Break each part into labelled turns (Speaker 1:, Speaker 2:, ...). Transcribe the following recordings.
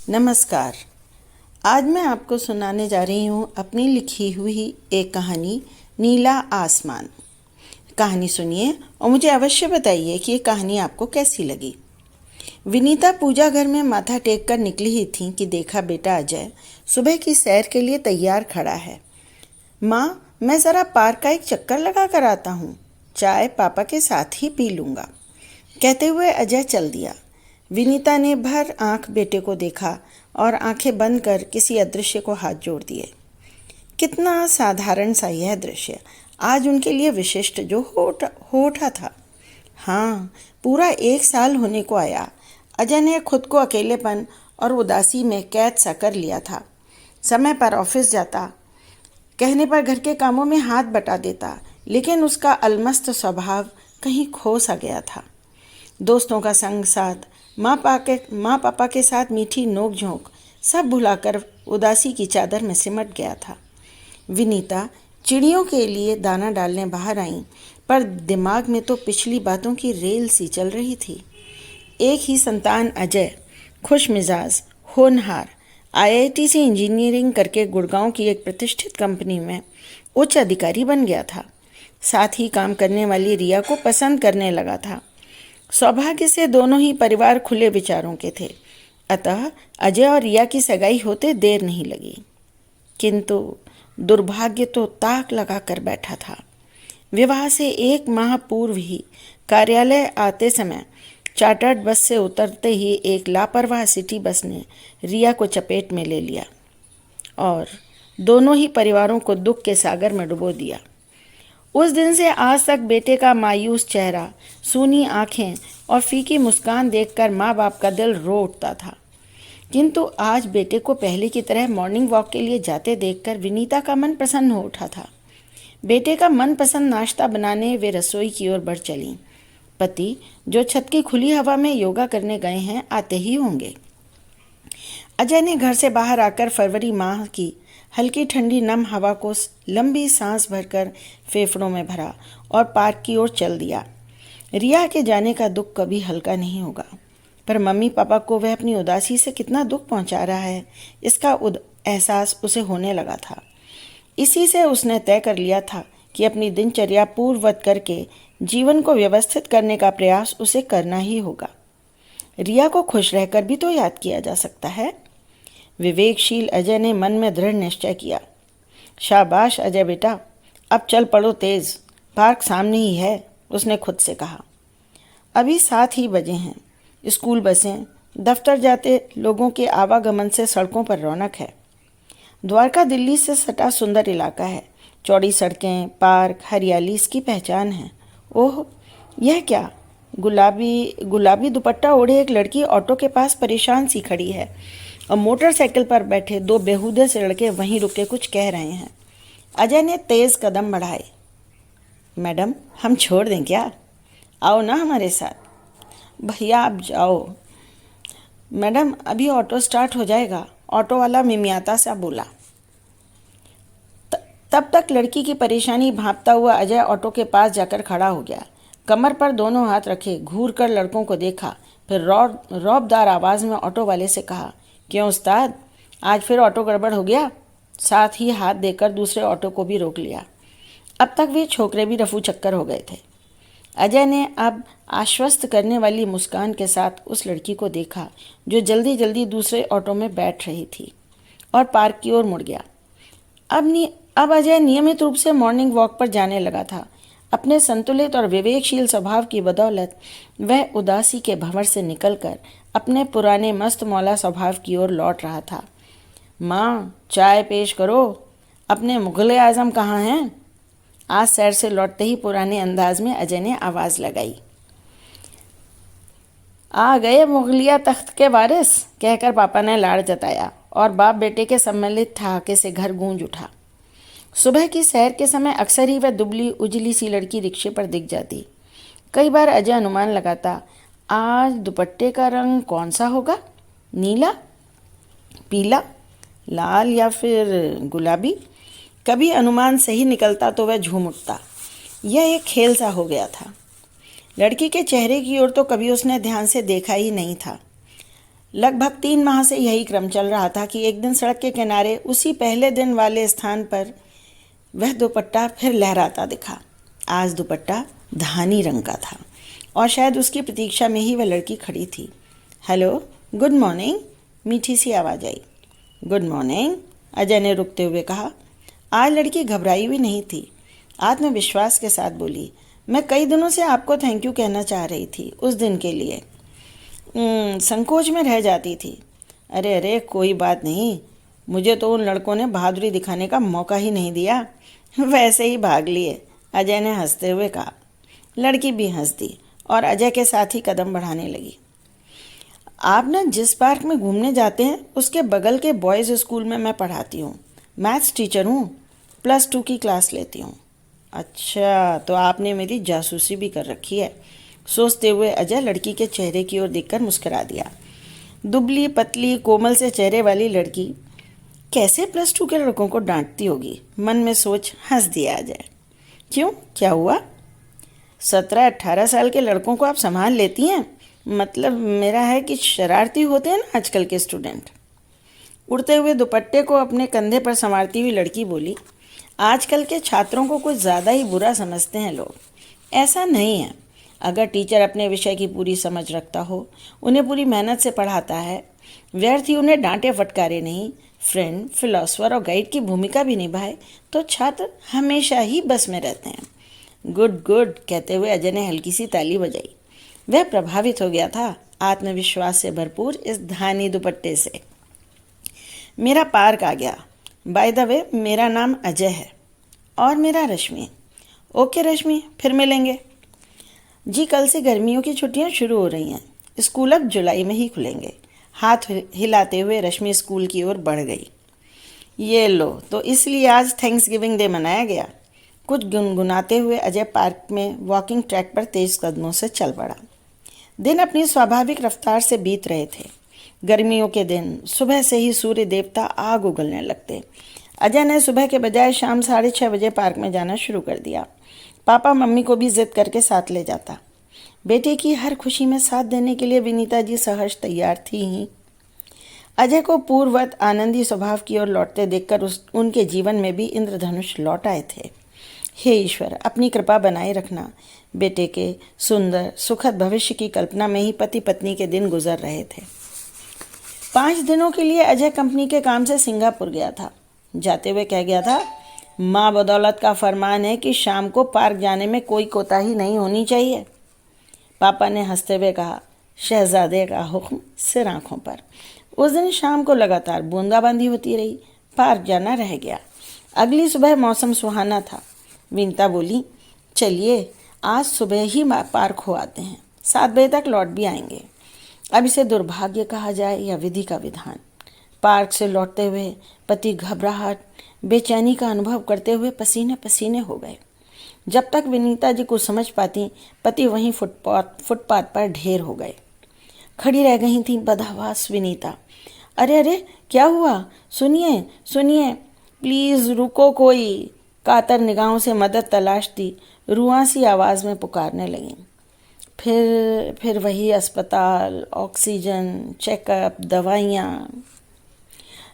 Speaker 1: नमस्कार। आज मैं आपको सुनाने जा रही हूँ अपनी लिखी हुई एक कहानी नीला आसमान। कहानी सुनिए और मुझे अवश्य बताइए कि ये कहानी आपको कैसी लगी। विनीता पूजा घर में माथा टेक कर निकली ही थी कि देखा बेटा अजय सुबह की सैर के लिए तैयार खड़ा है। माँ, मैं ज़रा पार्क का एक चक्कर लगा कर आता हूँ, चाय पापा के साथ ही पी लूँगा, कहते हुए अजय चल दिया। विनीता ने भर आंख बेटे को देखा और आंखें बंद कर किसी अदृश्य को हाथ जोड़ दिए। कितना साधारण सा यह दृश्य आज उनके लिए विशिष्ट जो हो उठा था। हाँ, पूरा 1 साल होने को आया। अजय ने खुद को अकेलेपन और उदासी में कैद सा कर लिया था। समय पर ऑफिस जाता, कहने पर घर के कामों में हाथ बटा देता, लेकिन उसका अलमस्त स्वभाव कहीं खो सा गया था। दोस्तों का संग साथ, माँ पापा के साथ मीठी नोक झोंक सब भुलाकर उदासी की चादर में सिमट गया था। विनीता चिड़ियों के लिए दाना डालने बाहर आई, पर दिमाग में तो पिछली बातों की रेल सी चल रही थी। एक ही संतान अजय खुश मिजाज, होनहार, IIT से इंजीनियरिंग करके गुड़गांव की एक प्रतिष्ठित कंपनी में उच्च अधिकारी बन गया था। साथ ही काम करने वाली रिया को पसंद करने लगा था। सौभाग्य से दोनों ही परिवार खुले विचारों के थे, अतः अजय और रिया की सगाई होते देर नहीं लगी। किंतु दुर्भाग्य तो ताक लगा कर बैठा था। विवाह से 1 माह पूर्व ही कार्यालय आते समय चार्टर्ड बस से उतरते ही एक लापरवाह सिटी बस ने रिया को चपेट में ले लिया और दोनों ही परिवारों को दुख के सागर में डुबो दिया। उस दिन से आज तक बेटे का मायूस चेहरा, सूनी आंखें और फीकी मुस्कान देखकर माँ बाप का दिल रो उठता था। किंतु आज बेटे को पहले की तरह मॉर्निंग वॉक के लिए जाते देखकर विनीता का मन प्रसन्न हो उठा था। बेटे का मनपसंद नाश्ता बनाने वे रसोई की ओर बढ़ चलीं। पति, जो छत की खुली हवा में योगा करने गए हैं, आते ही होंगे। अजय ने घर से बाहर आकर फरवरी माह की हल्की ठंडी नम हवा को लंबी सांस भरकर फेफड़ों में भरा और पार्क की ओर चल दिया। रिया के जाने का दुख कभी हल्का नहीं होगा, पर मम्मी पापा को वह अपनी उदासी से कितना दुख पहुंचा रहा है, इसका एहसास उसे होने लगा था। इसी से उसने तय कर लिया था कि अपनी दिनचर्या पूर्ववत करके जीवन को व्यवस्थित करने का प्रयास उसे करना ही होगा। रिया को खुश रहकर भी तो याद किया जा सकता है। विवेकशील अजय ने मन में दृढ़ निश्चय किया। शाबाश अजय बेटा, अब चल पड़ो तेज, पार्क सामने ही है, उसने खुद से कहा। अभी 7 ही बजे हैं। स्कूल बसें, दफ्तर जाते लोगों के आवागमन से सड़कों पर रौनक है। द्वारका दिल्ली से सटा सुंदर इलाका है। चौड़ी सड़कें, पार्क, हरियाली इसकी पहचान है। ओह, यह क्या! गुलाबी दुपट्टा ओढ़े एक लड़की ऑटो के पास परेशान सी खड़ी है और मोटरसाइकिल पर बैठे 2 बेहूदे से लड़के वहीं रुके कुछ कह रहे हैं। अजय ने तेज कदम बढ़ाए। मैडम, हम छोड़ दें क्या? आओ ना हमारे साथ। भैया आप जाओ। मैडम, अभी ऑटो स्टार्ट हो जाएगा, ऑटो वाला मिमियाता सा बोला। तब तक लड़की की परेशानी भांपता हुआ अजय ऑटो के पास जाकर खड़ा हो गया। कमर पर दोनों हाथ रखे घूर कर लड़कों को देखा, फिर रौबदार आवाज़ में ऑटो वाले से कहा, क्यों उस्ताद, आज फिर ऑटो गड़बड़ हो गया? साथ ही हाथ देकर दूसरे ऑटो को भी रोक लिया। अब तक वे छोकरे भी रफू चक्कर हो गए थे। अजय ने अब आश्वस्त करने वाली मुस्कान के साथ उस लड़की को देखा जो जल्दी जल्दी दूसरे ऑटो में बैठ रही थी और पार्क की ओर मुड़ गया। अब अजय नियमित रूप से मॉर्निंग वॉक पर जाने लगा था। अपने संतुलित और विवेकशील स्वभाव की बदौलत वह उदासी के भंवर से निकलकर अपने पुराने मस्त मौला स्वभाव की ओर लौट रहा था। माँ, चाय पेश करो, अपने मुगल आजम कहाँ हैं? आज सैर से लौटते ही पुराने अंदाज में अजय ने आवाज़ लगाई। आ गए मुगलिया तख्त के वारिस, कहकर पापा ने लाड़ जताया और बाप बेटे के सम्मिलित ठहाके से घर गूंज उठा। सुबह की सैर के समय अक्सर ही वह दुबली उजली सी लड़की रिक्शे पर दिख जाती। कई बार अजय अनुमान लगाता, आज दुपट्टे का रंग कौन सा होगा? नीला, पीला, लाल या फिर गुलाबी? कभी अनुमान सही निकलता तो वह झूम उठता। यह एक खेल सा हो गया था। लड़की के चेहरे की ओर तो कभी उसने ध्यान से देखा ही नहीं था। लगभग 3 माह से यही क्रम चल रहा था कि एक दिन सड़क के किनारे उसी पहले दिन वाले स्थान पर वह दुपट्टा फिर लहराता दिखा। आज दुपट्टा धानी रंग का था और शायद उसकी प्रतीक्षा में ही वह लड़की खड़ी थी। हेलो, गुड मॉर्निंग, मीठी सी आवाज़ आई। गुड मॉर्निंग, अजय ने रुकते हुए कहा। आज लड़की घबराई हुई नहीं थी, आत्मविश्वास के साथ बोली, मैं कई दिनों से आपको थैंक यू कहना चाह रही थी, उस दिन के लिए। संकोच में रह जाती थी। अरे अरे, कोई बात नहीं, मुझे तो उन लड़कों ने बहादुरी दिखाने का मौका ही नहीं दिया, वैसे ही भाग लिए, अजय ने हंसते हुए कहा। लड़की भी हंस दी और अजय के साथ ही कदम बढ़ाने लगी। आप ना जिस पार्क में घूमने जाते हैं उसके बगल के बॉयज़ स्कूल में मैं पढ़ाती हूँ, मैथ्स टीचर हूँ, +2 की क्लास लेती हूँ। अच्छा, तो आपने मेरी जासूसी भी कर रखी है, सोचते हुए अजय लड़की के चेहरे की ओर देखकर मुस्कुरा दिया। दुबली पतली कोमल से चेहरे वाली लड़की कैसे +2 के लड़कों को डांटती होगी, मन में सोच हंस दिया अजय। क्यों, क्या हुआ? 17-18 साल के लड़कों को आप संभाल लेती हैं? मतलब मेरा है कि शरारती होते हैं ना आजकल के स्टूडेंट। उड़ते हुए दुपट्टे को अपने कंधे पर संवारती हुई लड़की बोली, आजकल के छात्रों को कुछ ज़्यादा ही बुरा समझते हैं लोग। ऐसा नहीं है, अगर टीचर अपने विषय की पूरी समझ रखता हो, उन्हें पूरी मेहनत से पढ़ाता है, व्यर्थ ही उन्हें डांटे फटकारे नहीं, फ्रेंड, फिलोसफर और गाइड की भूमिका भी निभाए, तो छात्र हमेशा ही बस में रहते हैं। गुड गुड कहते हुए अजय ने हल्की सी ताली बजाई। वह प्रभावित हो गया था आत्मविश्वास से भरपूर इस धानी दुपट्टे से। मेरा पार्क आ गया। बाय द वे, मेरा नाम अजय है और मेरा रश्मि। ओके रश्मि, फिर मिलेंगे। जी, कल से गर्मियों की छुट्टियां शुरू हो रही हैं, स्कूल अब जुलाई में ही खुलेंगे। हाथ हिलाते हुए रश्मि स्कूल की ओर बढ़ गई। ये लो, तो इसलिए आज थैंक्सगिविंग डे मनाया गया। कुछ गुनगुनाते हुए अजय पार्क में वॉकिंग ट्रैक पर तेज कदमों से चल पड़ा। दिन अपनी स्वाभाविक रफ्तार से बीत रहे थे। गर्मियों के दिन सुबह से ही सूर्य देवता आग उगलने लगते। अजय ने सुबह के बजाय शाम 6:30 बजे पार्क में जाना शुरू कर दिया। पापा मम्मी को भी जिद करके साथ ले जाता। बेटे की हर खुशी में साथ देने के लिए विनीता जी सहर्ष तैयार थी ही। अजय को पूर्ववत आनंदी स्वभाव की ओर लौटते देखकर उनके जीवन में भी इंद्रधनुष लौट आए थे। हे ईश्वर, अपनी कृपा बनाए रखना। बेटे के सुंदर सुखद भविष्य की कल्पना में ही पति पत्नी के दिन गुजर रहे थे। 5 दिनों के लिए अजय कंपनी के काम से सिंगापुर गया था। जाते हुए कह गया था, माँ बदौलत का फरमान है कि शाम को पार्क जाने में कोई कोताही नहीं होनी चाहिए। पापा ने हंसते हुए कहा, शहजादे का हुक्म सिर आंखों पर। उस दिन शाम को लगातार बूंदाबांदी होती रही। पार्क जाना रह गया। अगली सुबह मौसम सुहाना था। विनीता बोली, चलिए आज सुबह ही पार्क हो आते हैं, 7 बजे तक लौट भी आएंगे। अब इसे दुर्भाग्य कहा जाए या विधि का विधान। पार्क से लौटते हुए पति घबराहट बेचैनी का अनुभव करते हुए पसीने पसीने हो गए। जब तक विनीता जी कुछ समझ पाती, पति वहीं फुटपाथ पर ढेर हो गए। खड़ी रह गई थी बदहवास विनीता। अरे अरे, क्या हुआ? सुनिए सुनिए, प्लीज़ रुको कोई। कातर निगाहों से मदद तलाशती रुआंसी आवाज़ में पुकारने लगी। फिर वही अस्पताल, ऑक्सीजन, चेकअप, दवाइयाँ।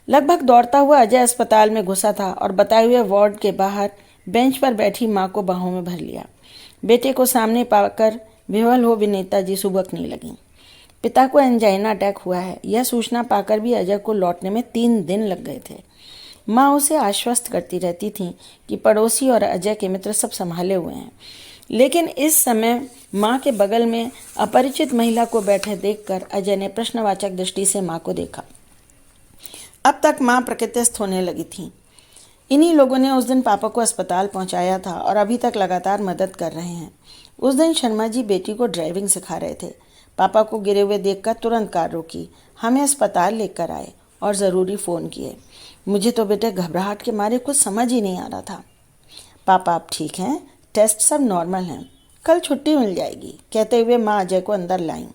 Speaker 1: लगभग दौड़ता हुआ अजय अस्पताल में घुसा था और बताए हुए वार्ड के बाहर बेंच पर बैठी माँ को बाहों में भर लिया। बेटे को सामने पाकर विह्वल हो विनीता जी सुबकने लगीं। पिता को एंजाइना अटैक हुआ है, यह सूचना पाकर भी अजय को लौटने में 3 दिन लग गए थे। माँ उसे आश्वस्त करती रहती थी कि पड़ोसी और अजय के मित्र सब संभाले हुए हैं, लेकिन इस समय माँ के बगल में अपरिचित महिला को बैठे देखकर अजय ने प्रश्नवाचक दृष्टि से माँ को देखा। अब तक माँ प्रकृतिस्थ होने लगी थी। इन्हीं लोगों ने उस दिन पापा को अस्पताल पहुंचाया था और अभी तक लगातार मदद कर रहे हैं। उस दिन शर्मा जी बेटी को ड्राइविंग सिखा रहे थे। पापा को गिरे हुए देखकर तुरंत कार रोकी, हमें अस्पताल लेकर आए और ज़रूरी फ़ोन किए। मुझे तो बेटे घबराहट के मारे कुछ समझ ही नहीं आ रहा था। पापा आप ठीक हैं, टेस्ट सब नॉर्मल हैं, कल छुट्टी मिल जाएगी, कहते हुए माँ अजय को अंदर लाईं।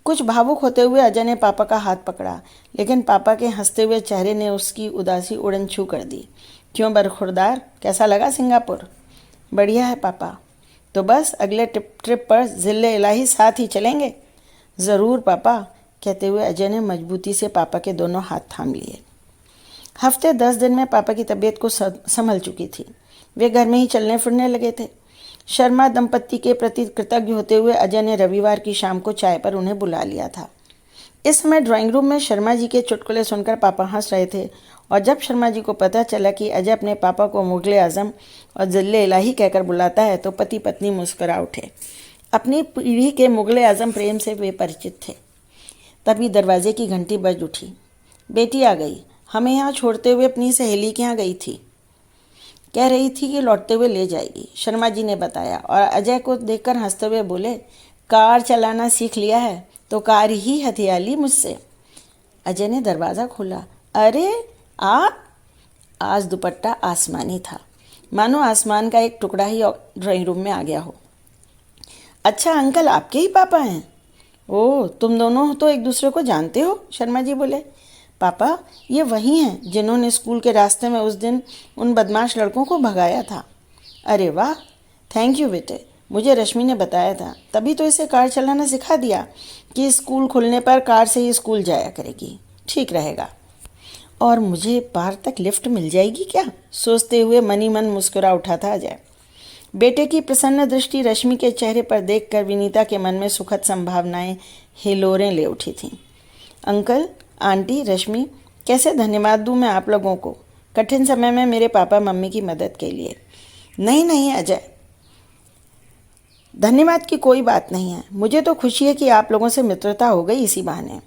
Speaker 1: कुछ भावुक होते हुए अजय ने पापा का हाथ पकड़ा, लेकिन पापा के हंसते हुए चेहरे ने उसकी उदासी उड़न छू कर दी। क्यों बरखुरदार, कैसा लगा सिंगापुर? बढ़िया है पापा। तो बस अगले ट्रिप पर ज़िले इलाही साथ ही चलेंगे? ज़रूर पापा, कहते हुए अजय ने मजबूती से पापा के दोनों हाथ थाम लिए। हफ्ते 10 दिन में पापा की तबीयत को संभल चुकी थी। वे घर में ही चलने फिरने लगे थे। शर्मा दंपत्ति के प्रति कृतज्ञ होते हुए अजय ने रविवार की शाम को चाय पर उन्हें बुला लिया था। इस समय ड्राइंग रूम में शर्मा जी के चुटकुले सुनकर पापा हंस रहे थे और जब शर्मा जी को पता चला कि अजय अपने पापा को मुगले आजम और जिले इलाही कहकर बुलाता है तो पति पत्नी मुस्कुरा उठे। अपनी पीढ़ी के मुगले आजम प्रेम से वे परिचित थे। तभी दरवाजे की घंटी बज उठी। बेटी आ गई, हमें यहाँ छोड़ते हुए अपनी सहेली के यहाँ गई थी। कह रही थी कि लौटते हुए ले जाएगी, शर्मा जी ने बताया और अजय को देखकर हंसते हुए बोले, कार चलाना सीख लिया है तो कार ही हथिया ली मुझसे। अजय ने दरवाज़ा खोला। अरे आप! आज दुपट्टा आसमानी था, मानो आसमान का एक टुकड़ा ही ड्राइंग रूम में आ गया हो। अच्छा अंकल, आपके ही पापा हैं? ओह, तुम दोनों तो एक दूसरे को जानते हो, शर्मा जी बोले। पापा, ये वही हैं जिन्होंने स्कूल के रास्ते में उस दिन उन बदमाश लड़कों को भगाया था। अरे वाह, थैंक यू बेटे, मुझे रश्मि ने बताया था, तभी तो इसे कार चलाना सिखा दिया कि स्कूल खुलने पर कार से ही स्कूल जाया करेगी, ठीक रहेगा। और मुझे पार तक लिफ्ट मिल जाएगी क्या, सोचते हुए मनी मन मुस्कुरा उठा था अजय। बेटे की प्रसन्न दृष्टि रश्मि के चेहरे पर देखकर विनीता के मन में सुखद संभावनाएं हिलोरें ले उठी थीं। अंकल, आंटी, रश्मि, कैसे धन्यवाद दूं मैं आप लोगों को कठिन समय में मेरे पापा मम्मी की मदद के लिए। नहीं अजय, धन्यवाद की कोई बात नहीं है, मुझे तो खुशी है कि आप लोगों से मित्रता हो गई इसी बहाने।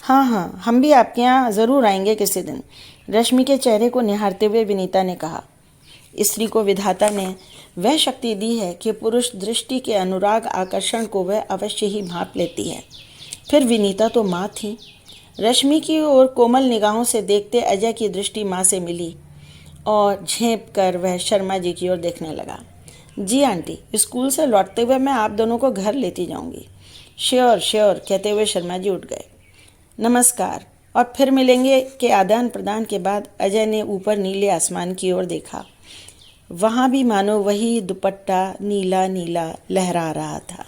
Speaker 1: हाँ, हम भी आपके यहाँ ज़रूर आएंगे किसी दिन, रश्मि के चेहरे को निहारते हुए विनीता ने कहा। स्त्री को विधाता ने वह शक्ति दी है कि पुरुष दृष्टि के अनुराग आकर्षण को वह अवश्य ही भांप लेती है। फिर विनीता तो माँ थी। रश्मि की ओर कोमल निगाहों से देखते अजय की दृष्टि माँ से मिली और झेंप कर वह शर्मा जी की ओर देखने लगा। जी आंटी, स्कूल से लौटते हुए मैं आप दोनों को घर लेती जाऊंगी। श्योर कहते हुए शर्मा जी उठ गए। नमस्कार, और फिर मिलेंगे के आदान प्रदान के बाद अजय ने ऊपर नीले आसमान की ओर देखा। वहाँ भी मानो वही दुपट्टा नीला नीला लहरा रहा था।